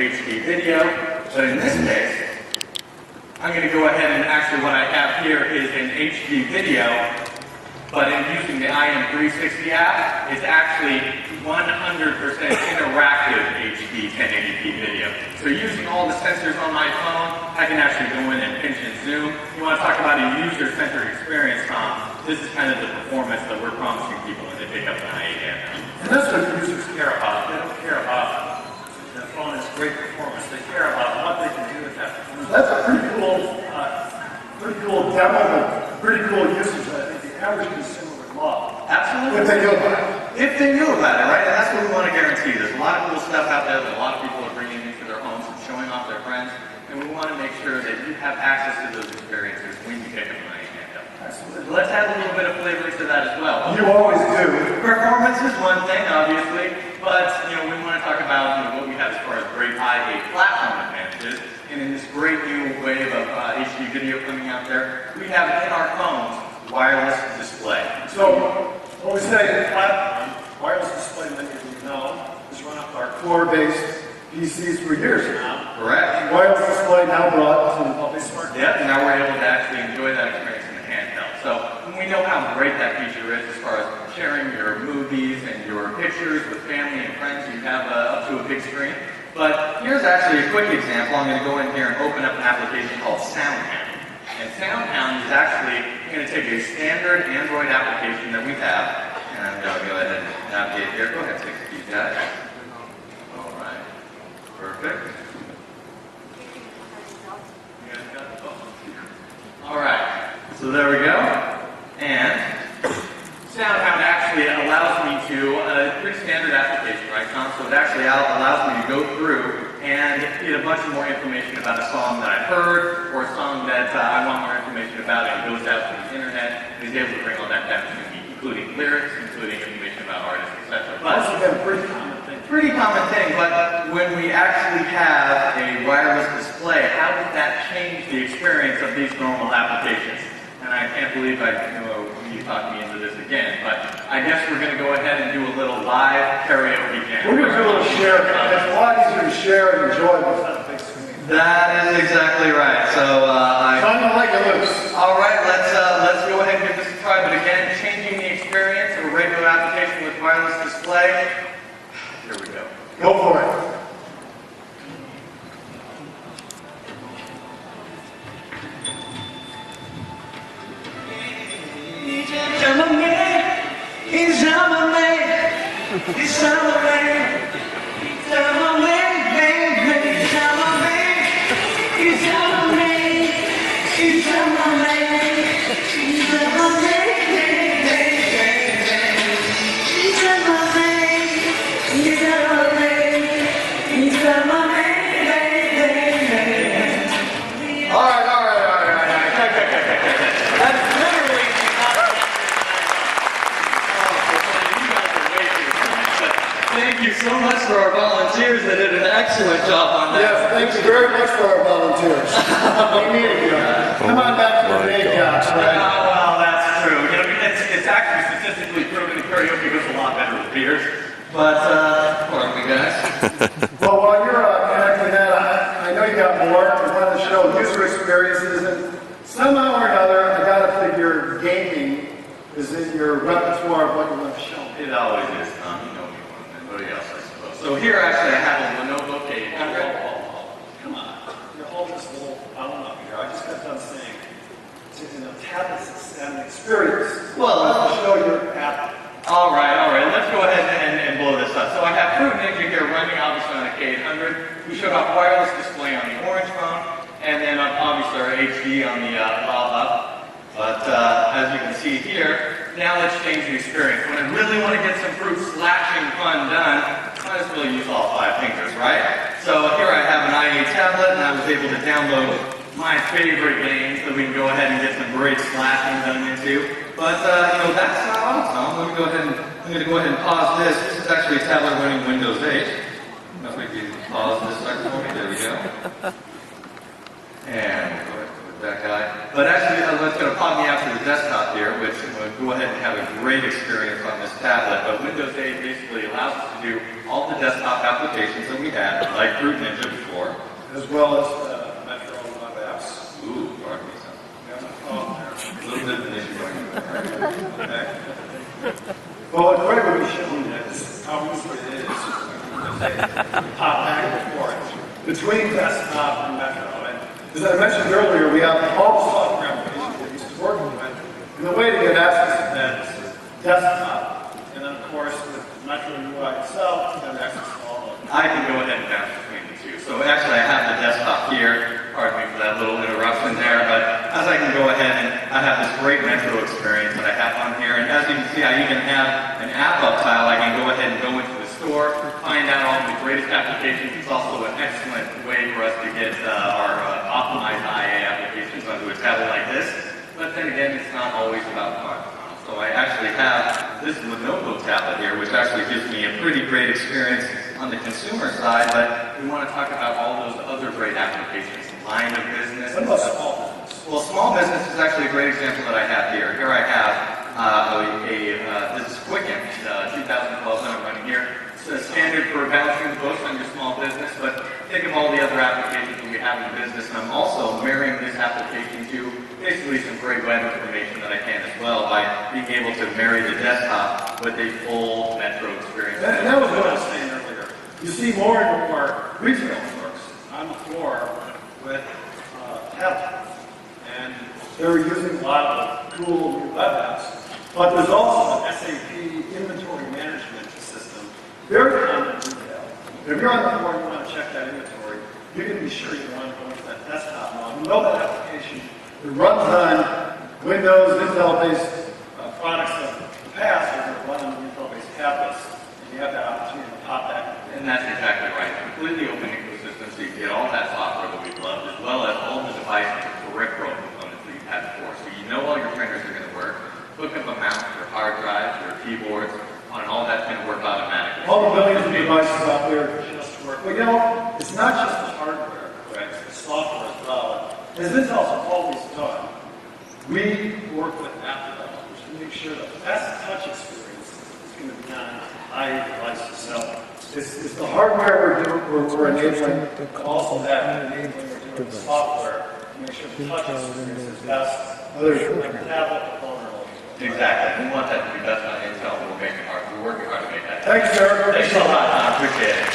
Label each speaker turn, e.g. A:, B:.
A: HD video, but in this case, I'm going to go ahead and actually what I have here is an HD video, but in using the IM360 app, it's actually 100% interactive HD 1080p video. So using all the sensors on my phone, I can actually go in and pinch and zoom. You want to talk about a user-centered experience, Tom? This is kind of the performance that we're promising people when they pick up an i8 app.
B: And that's what users care about. They don't care about the phone has great performance. They care about what they can do with that performance. That's a pretty cool demo, but pretty cool usage that I think the average consumer would love.
A: Absolutely.
B: If they knew about it.
A: If they knew about it, right? And that's what we want to guarantee. There's a lot of cool stuff out there that a lot of people are bringing into their homes and showing off their friends. And we want to make sure that you have access to those experiences when you pick up an iPad.
B: Absolutely.
A: Let's add a little bit of flavor to that as well.
B: You always do.
A: Performance is one thing, obviously, but we want to talk about what we have as far as great i8 platform advantages. And in this great new wave of HD video coming out there, we have in our phones wireless display.
B: So when we say platform, wireless display, many of you know, has run up our core-based PCs for years now.
A: Correct.
B: Wireless display now brought to the public smart.
A: Yep, and now we're able to actually enjoy that experience in the handheld. So we know how great that feature is as far as sharing your movies and your pictures with family and friends. You have up to a big screen. But here's actually a quick example. I'm going to go in here and open up an application called SoundHound. And SoundHound is actually going to take a standard Android application that we have. And I'm going to go ahead and navigate here. Go ahead and take a few guys. All right. Perfect. You guys got the phone. All right. So there we go. And SoundHound actually allows me to, a pretty standard application, right, Tom? So it actually allows me to go through and get a bunch more information about a song that I've heard or a song that I want more information about, and it goes out to the internet and is able to bring all that down to me, including lyrics, including information about artists, etc.
B: That's again a pretty common thing.
A: Pretty common thing, but when we actually have a wireless display, how does that change the experience of these normal applications? And I can't believe you talked me into this again, but I guess we're going to go ahead and do a little live karaoke jam.
B: We're going to do a little share. It's a lot easier to share and enjoy with that big screen.
A: That is exactly right. So
B: I'm going to like it loose.
A: all right, let's go ahead and give this a try. But again, changing the experience of a regular application with wireless display. Here we go.
B: Go for it.
A: Thank you so much for our volunteers that did an excellent job on that.
B: Yes, thank you very much for our volunteers. We needed you. Come on back to the day job, right?
A: Oh, well, that's true. It's actually statistically proven that karaoke goes a lot better with beers. But, pardon me, guys.
B: Well, while you're connecting that, I know you got more. We want to show user experiences, and somehow or another, I got to figure gaming is in your repertoire of what you want to show.
A: It always is, Tom. You know me more than anybody else, I suppose. So here, actually, I have a Lenovo K800.
B: Come on. You're holding this little phone up here. I just got done saying, tablets and experience.
A: Well,
B: I'll show your app.
A: All right. Let's go ahead and blow this up. So I have Fruit Ninja here running, obviously, on a K800. We showed off wireless display on the orange phone, and then obviously our HD on the Lava. But as you can see here, now let's change the experience. When I really want to get some fruit slashing fun done, I just really use all 5 fingers, right? So here I have an i8 tablet, and I was able to download my favorite games that we can go ahead and get some great slashing done into. But that's not all, Tom. I'm going to go ahead and pause this. This is actually a tablet running Windows 8. If we can pause this second for me, there we go. And we'll go ahead and that guy. But actually, what's going to pop me after the desktop here, which will go ahead and have a great experience on this tablet. But Windows 8 basically allows us to do all the desktop applications that we had, like Fruit Ninja before.
B: As well as Metro web apps.
A: Ooh, pardon me, son.
B: Yeah, oh,
A: A little bit of an issue going on.
B: okay. Well, what Greg will be showing you is how easy it is to pop back and forth between desktop and Metro. And as I mentioned earlier, we have all the software applications we're used to working with. And the way to get access to that is desktop. And then, of course, with Metro UI itself, you have access to all of them.
A: I can go ahead and bounce between the two. So actually, I have the desktop here. Pardon me for that little interruption there, but as I can go ahead and I have this great Metro experience that I have on here, and as you can see, I even have an app-up tile. I can go ahead and go into the store, find out all the greatest applications. It's also an excellent way for us to get our optimized IA applications onto a tablet like this. But then again, it's not always about fun. So I actually have this Lenovo tablet here, which actually gives me a pretty great experience on the consumer side, but we want to talk about all those other great applications, line of business.
B: What about small business?
A: Well, small business is actually a great example that I have here. Here I have this is Quicken 2012 that I'm running here. It's a standard for balancing the books on your small business, but think of all the other applications that we have in business, and I'm also marrying this application to basically some great web information that I can as well by being able to marry the desktop with a full Metro experience.
B: And that was what I was saying earlier. You see more and more retail clerks on the floor with tablets, and they're using a lot of cool new web apps. But there's also an SAP inventory management system, very common in retail. If you're on the floor and you want to check that inventory, you can be sure you want to go into that desktop mode. You know that application. It runs on Windows, Intel-based products of the past, or run on Intel-based tablets, and you have that opportunity to pop that.
A: And that's exactly right. Completely open ecosystem, so you get all that software that we've loved, as well as all the devices and peripheral components that you've had before. So you know all your printers are going to work. Hook up a mouse, your hard drives, your keyboards, and all that's going to work automatically.
B: All the millions of devices out there just work. But you know, it's not just the hardware, correct? It's the software as well. As Intel's always done, we work with app developers to make sure the best touch experience is going to be on IA devices. So it's the hardware we're enabling, but also that enabling we're doing the software to make sure the touch experience is best, whether it's on a tablet or phone or mobile.
A: Exactly. We want that to be best on Intel, and we're working hard to make that happen.
B: Thanks, Eric.
A: Thanks a lot. I appreciate it.